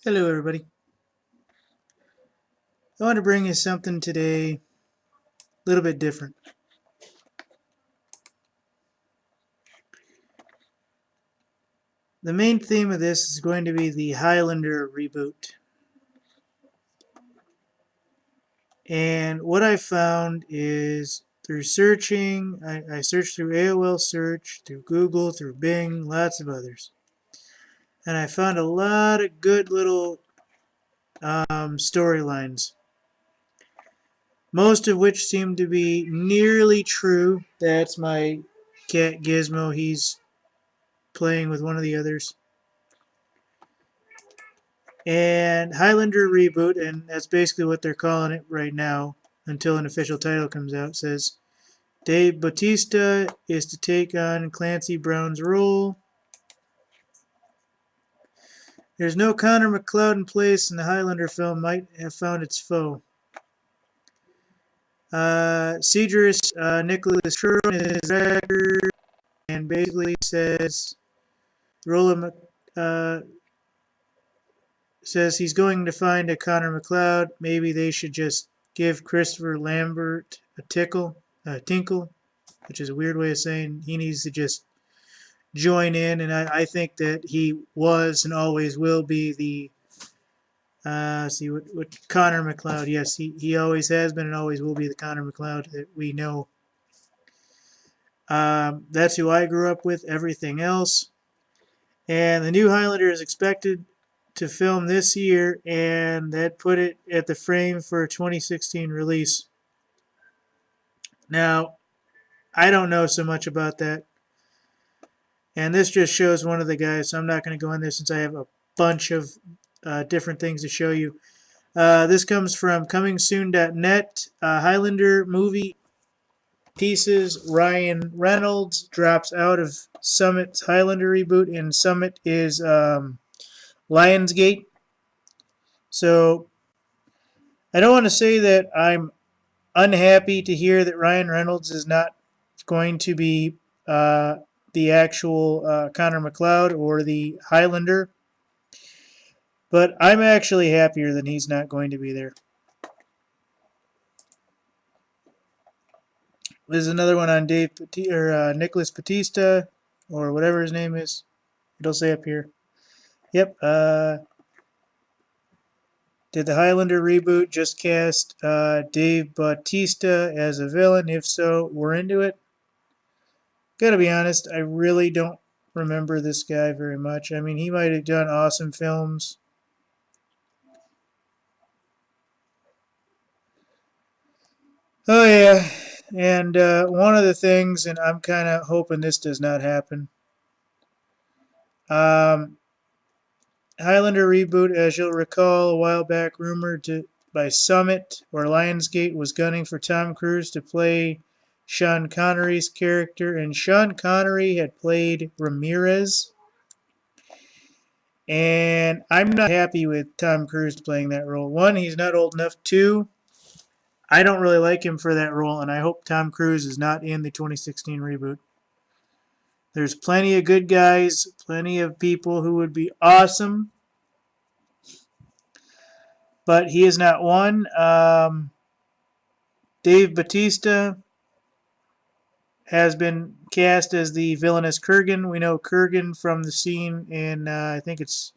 Hello, everybody. I want to bring you something today a little bit different. The main theme of this is going to be the Highlander reboot. And what I found is through searching, I searched through AOL search, through Google, through Bing, lots of others. And I found a lot of good little storylines, most of which seem to be nearly true. That's my cat Gizmo. He's playing with one of the others. And Highlander Reboot, and that's basically what they're calling it right now until an official title comes out, says Dave Bautista is to take on Clancy Brown's role. There's no Connor McLeod in place, and the Highlander film might have found its foe. Cedrus Nicholas Sherman is actor and basically says Roland says he's going to find a Connor McLeod. Maybe they should just give Christopher Lambert a tinkle, which is a weird way of saying he needs to just join in. And I think that he was and always will be the what Connor McLeod. Yes, he always has been and always will be the Connor McLeod that we know. That's who I grew up with. Everything else. And the new Highlander is expected to film this year, and that put it at the frame for a 2016 release. Now, I don't know so much about that, and this just shows one of the guys, so I'm not going to go in there since I have a bunch of different things to show you. This comes from comingsoon.net. Highlander movie pieces. Ryan Reynolds drops out of Summit's Highlander reboot, and Summit is Lionsgate. So I don't want to say that I'm unhappy to hear that Ryan Reynolds is not going to be the actual Connor McLeod or the Highlander, but I'm actually happier that he's not going to be there. This is another one on Nicholas Batista, or whatever his name is. It'll say up here. Yep. Did the Highlander reboot just cast Dave Bautista as a villain? If so, we're into it. Gotta be honest, I really don't remember this guy very much. I mean, he might have done awesome films. Oh, yeah. And one of the things, and I'm kind of hoping this does not happen. Highlander reboot, as you'll recall, a while back, rumored by Summit or Lionsgate was gunning for Tom Cruise to play Sean Connery's character, and Sean Connery had played Remerez. And I'm not happy with Tom Cruise playing that role. One, he's not old enough. Two, I don't really like him for that role, and I hope Tom Cruise is not in the 2016 reboot. There's plenty of good guys, plenty of people who would be awesome, but he is not one. Dave Bautista has been cast as the villainous Kurgan. We know Kurgan from the scene in, I think it's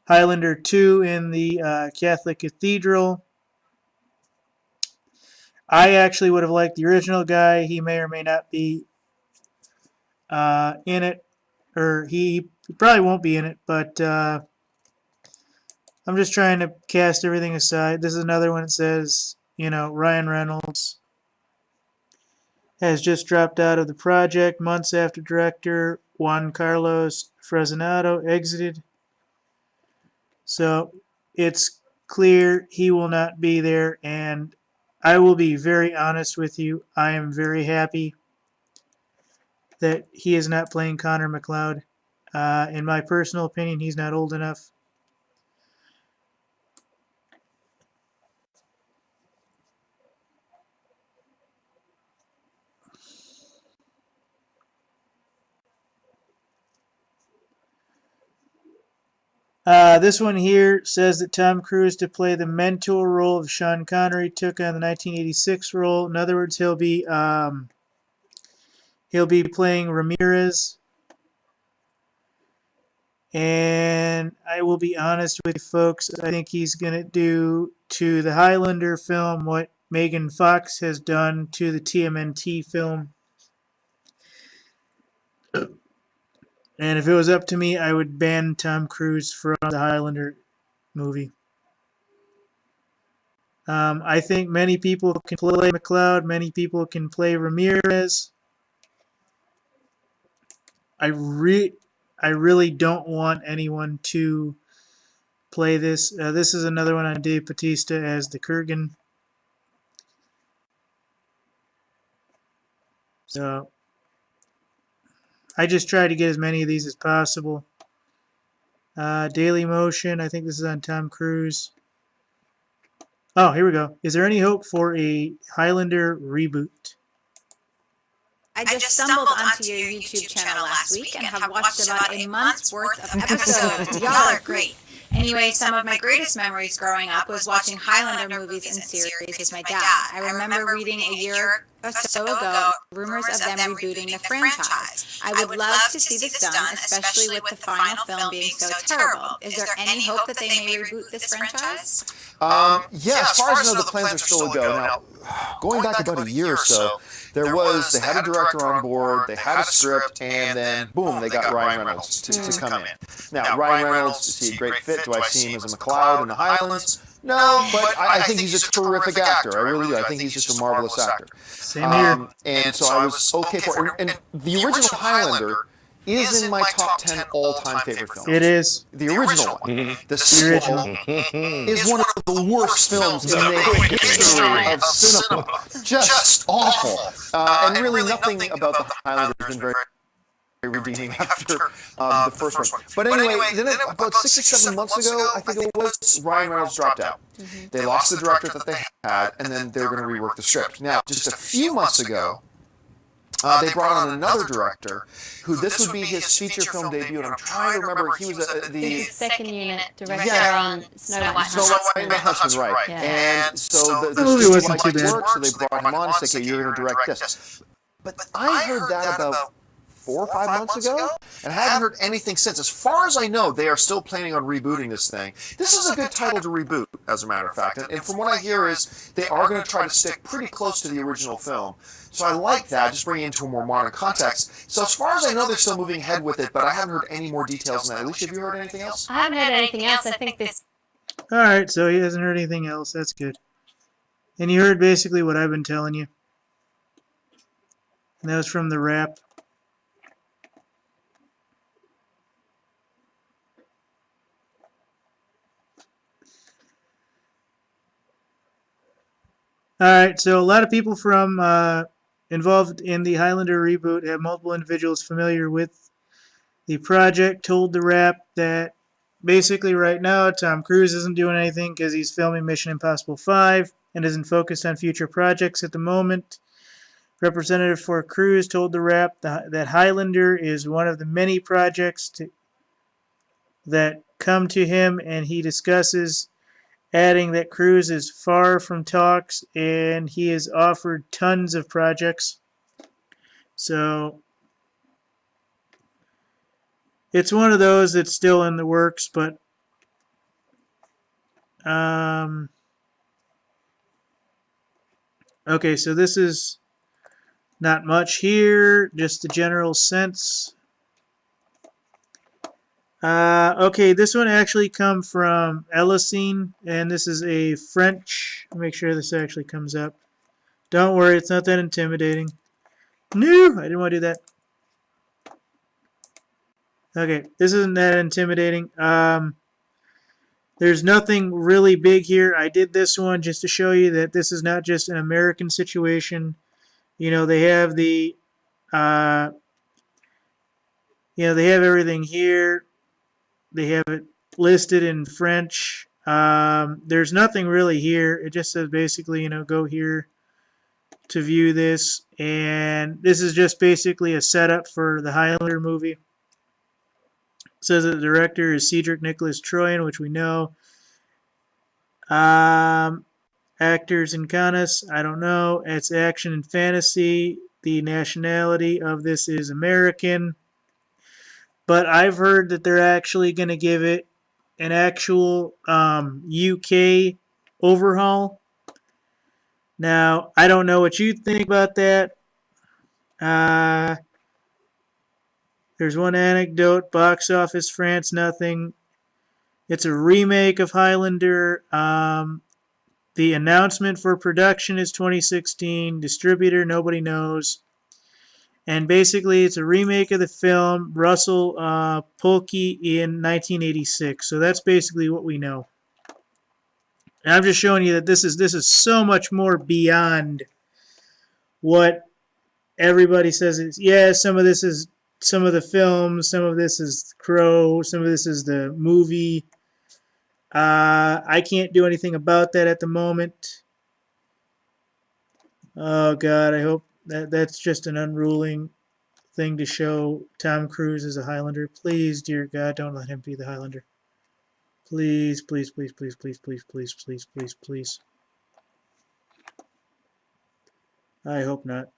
Highlander 2 in the Catholic Cathedral. I actually would have liked the original guy. He may or may not be in it, or he probably won't be in it, but I'm just trying to cast everything aside. This is another one that says, Ryan Reynolds has just dropped out of the project months after director Juan Carlos Fresnado exited. So it's clear he will not be there, and I will be very honest with you. I am very happy that he is not playing Connor McLeod. In my personal opinion, he's not old enough. This one here says that Tom Cruise, to play the mentor role of Sean Connery, took on the 1986 role. In other words, he'll be playing Remerez. And I will be honest with you folks, I think he's going to do to the Highlander film what Megan Fox has done to the TMNT film. And if it was up to me, I would ban Tom Cruise from the Highlander movie. I think many people can play McLeod, many people can play Remerez. I really don't want anyone to play this. This is another one on Dave Bautista as the Kurgan. So I just try to get as many of these as possible. Daily Motion, I think this is on Tom Cruise. Oh, here we go. Is there any hope for a Highlander reboot? I just stumbled onto your YouTube channel last week and have watched about a month's worth of episodes. Y'all are great. Anyway, some of my greatest memories growing up was watching Highlander movies and series with my dad. I remember reading a year or so ago rumors of them rebooting the franchise. I would love to see this done, especially with the final film being so terrible. Is there any hope that they may reboot this franchise? Yeah, as far as I know, the plans are still a go. Now, going back about a year or so, they had a director on board, they had a script, and then, boom, they got Ryan Reynolds to come in. Now, Ryan Reynolds, is he a great fit? Do I see him as a McLeod in the Highlands? No, but I think he's a terrific actor. I really do. I think he's just a marvelous actor. Same here. And so I was okay for it. And the original Highlander is in my top 10 all-time favorite films. It is. The original one. The sequel is one of the worst films in the history of cinema. Just awful. And really nothing about the Highlander has been very redeeming after the first one. But anyway, then about 6 or 7 months ago, I think it was, Ryan Reynolds dropped out. They lost the director that they had, and then they were going to rework the script. Now, just a few months ago, they brought on another director, who this would be his feature film debut, and I'm trying to remember, he was the second unit director on Snow White and the Husband, right. Yeah. And so the movie wasn't too bad. So they brought him on and said, okay, you're going to direct this. But I heard that about 4 or 5 months ago, and I haven't heard anything since. As far as I know, they are still planning on rebooting this thing. This is a good title to reboot, as a matter of fact. And from what I hear is they are going to try to stick pretty close to the original film. So I like that, just bringing it into a more modern context. So as far as I know, they're still moving ahead with it, but I haven't heard any more details on that. Alicia, have you heard anything else? I haven't heard anything else. I think this... Alright, so he hasn't heard anything else. That's good. And you heard basically what I've been telling you. And that was from the Wrap. Alright, so a lot of people from involved in the Highlander reboot have multiple individuals familiar with the project told the Wrap that basically right now Tom Cruise isn't doing anything because he's filming Mission Impossible 5 and isn't focused on future projects at the moment. Representative for Cruise told the Wrap that Highlander is one of the many projects that come to him, and he discusses adding that Cruise is far from talks and he is offered tons of projects. So it's one of those that's still in the works, but okay, so this is not much here, just the general sense. Okay, this one actually come from Elisine, and this is a French. Make sure this actually comes up. Don't worry, it's not that intimidating. No, I didn't want to do that. Okay, this isn't that intimidating. There's nothing really big here. I did this one just to show you that this is not just an American situation. You know, they have the, they have everything here. They have it listed in French. There's nothing really here. It just says basically, go here to view this. And this is just basically a setup for the Highlander movie. says that the director is Cedric Nicholas Troyan, which we know. Actors in Canis, I don't know. It's action and fantasy. The nationality of this is American. But I've heard that they're actually going to give it an actual UK overhaul. Now, I don't know what you think about that. There's one anecdote. Box office, France, nothing. It's a remake of Highlander. The announcement for production is 2016. Distributor, nobody knows. And basically, it's a remake of the film Russell Polkey in 1986. So that's basically what we know. And I'm just showing you that this is so much more beyond what everybody says. Yeah, some of this is some of the films, some of this is Crow, some of this is the movie. I can't do anything about that at the moment. Oh God, I hope that's just an unruling thing to show Tom Cruise as a Highlander. Please, dear God, don't let him be the Highlander. Please, please, please, please, please, please, please, please, please, please. I hope not.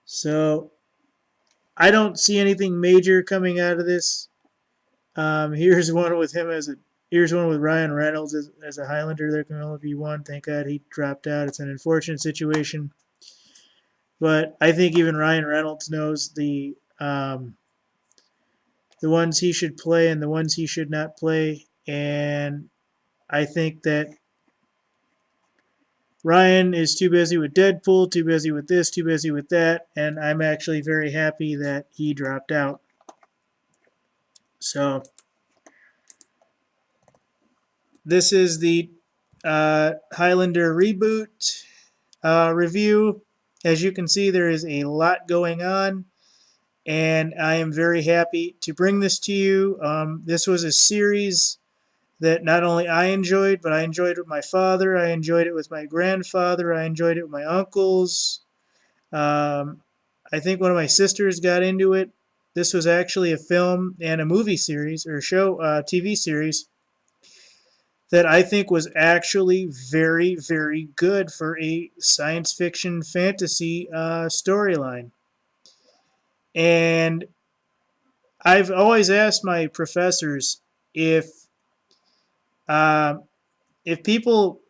So, I don't see anything major coming out of this. Here's one with him here's one with Ryan Reynolds as a Highlander. There can only be one. Thank God he dropped out. It's an unfortunate situation. But I think even Ryan Reynolds knows the ones he should play and the ones he should not play. And I think that Ryan is too busy with Deadpool, too busy with this, too busy with that. And I'm actually very happy that he dropped out. So, this is the Highlander Reboot review. As you can see, there is a lot going on, and I am very happy to bring this to you. This was a series that not only I enjoyed, but I enjoyed it with my father, I enjoyed it with my grandfather, I enjoyed it with my uncles. I think one of my sisters got into it. This was actually a film and a movie series, or show, TV series, that I think was actually very, very good for a science fiction fantasy storyline. And I've always asked my professors if people,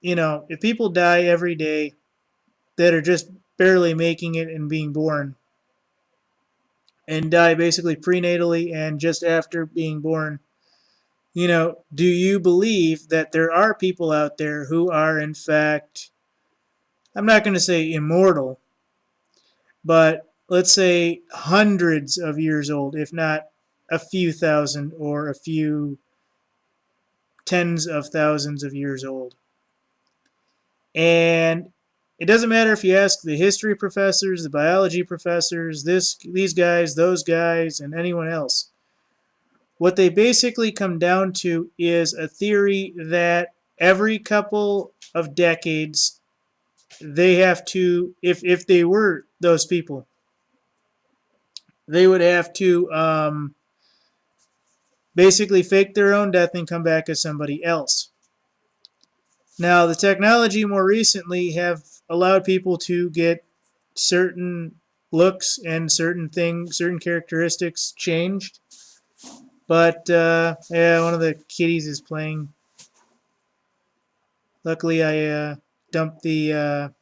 if people die every day that are just barely making it and being born, and die basically prenatally and just after being born, do you believe that there are people out there who are, in fact, I'm not going to say immortal, but let's say hundreds of years old, if not a few thousand or a few tens of thousands of years old? And it doesn't matter if you ask the history professors, the biology professors, these guys, those guys, and anyone else. What they basically come down to is a theory that every couple of decades, they have to, if they were those people, they would have to basically fake their own death and come back as somebody else. Now, the technology more recently have allowed people to get certain looks and certain things, certain characteristics changed. But, yeah, one of the kitties is playing. Luckily, I dumped the...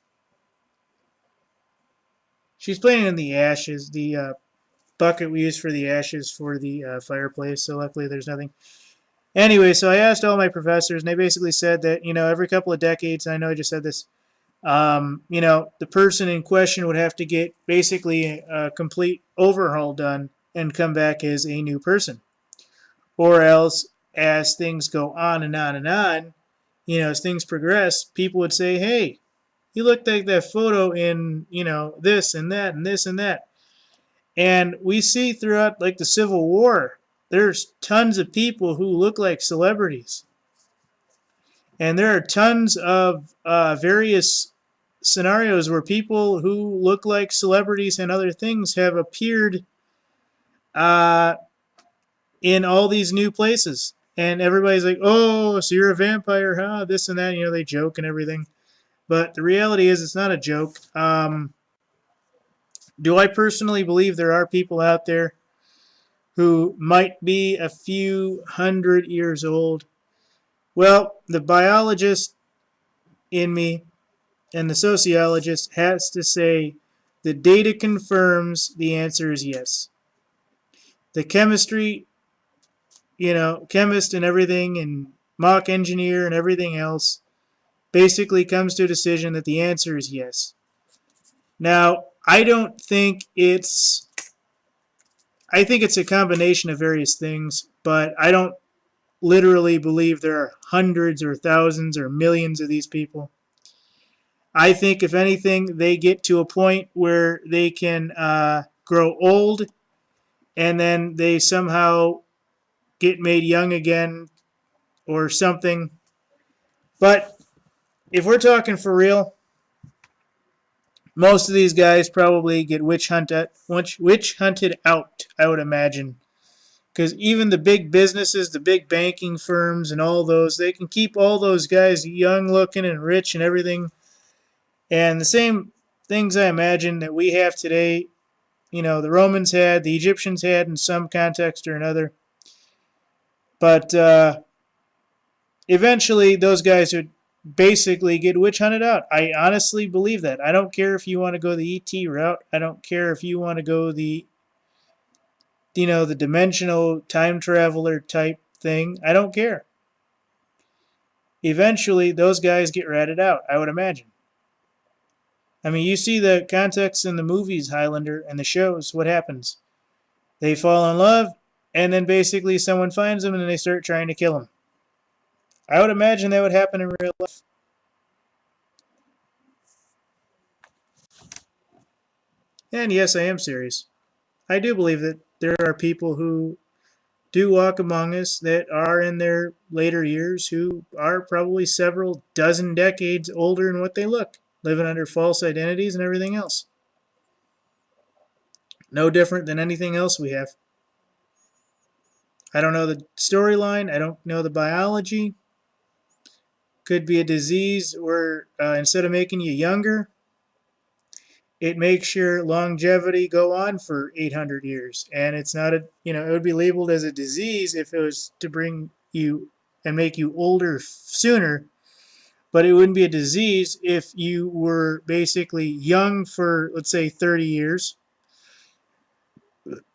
she's playing in the ashes, the bucket we use for the ashes for the fireplace, so luckily there's nothing. Anyway, so I asked all my professors, and they basically said that, every couple of decades, and I know I just said this, the person in question would have to get basically a complete overhaul done and come back as a new person. Or else, as things go on and on and on, as things progress, people would say, hey, you look like that photo in, this and that and this and that. And we see throughout, like, the Civil War, there's tons of people who look like celebrities. And there are tons of various scenarios where people who look like celebrities and other things have appeared in all these new places. And everybody's like, oh, so you're a vampire, huh? This and that. You know, they joke and everything. But the reality is it's not a joke. Do I personally believe there are people out there who might be a few hundred years old? Well, the biologist in me and the sociologist has to say the data confirms the answer is yes. The chemistry, chemist and everything, and mock engineer and everything else basically comes to a decision that the answer is yes. Now, I think it's a combination of various things, but I don't literally believe there are hundreds or thousands or millions of these people. I think, if anything, they get to a point where they can grow old and then they somehow get made young again or something. But if we're talking for real, most of these guys probably get witch hunted out, I would imagine. Because even the big businesses, the big banking firms and all those, they can keep all those guys young looking and rich and everything. And the same things I imagine that we have today, the Romans had, the Egyptians had in some context or another. But eventually those guys would basically get witch hunted out. I honestly believe that. I don't care if you want to go the ET route. I don't care if you want to go the dimensional time traveler type thing. I don't care. Eventually those guys get ratted out, I would imagine. I mean, you see the context in the movies, Highlander, and the shows. What happens? They fall in love, and then basically someone finds them, and then they start trying to kill them. I would imagine that would happen in real life. And yes, I am serious. I do believe that there are people who do walk among us that are in their later years who are probably several dozen decades older than what they look, living under false identities and everything else. No different than anything else we have. I don't know the storyline. I don't know the biology. Could be a disease where instead of making you younger, it makes your longevity go on for 800 years. And it's not it would be labeled as a disease if it was to bring you and make you older sooner. But it wouldn't be a disease if you were basically young for, let's say, 30 years.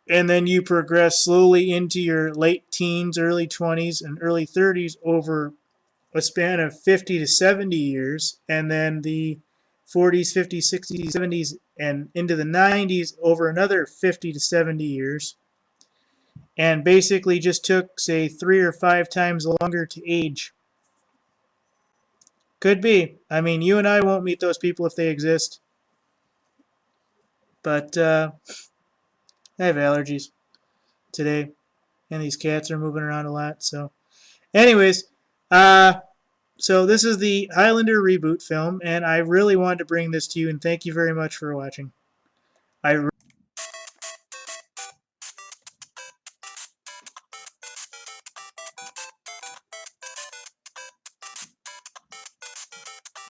And then you progress slowly into your late teens, early 20s, and early 30s over a span of 50 to 70 years. And then the 40s, 50s, 60s, 70s, and into the 90s over another 50 to 70 years. And basically just took, say, 3 or 5 times longer to age. Could be. I mean, you and I won't meet those people if they exist. But I have allergies today, and these cats are moving around a lot. So, anyways, so this is the Highlander reboot film, and I really wanted to bring this to you, and thank you very much for watching. I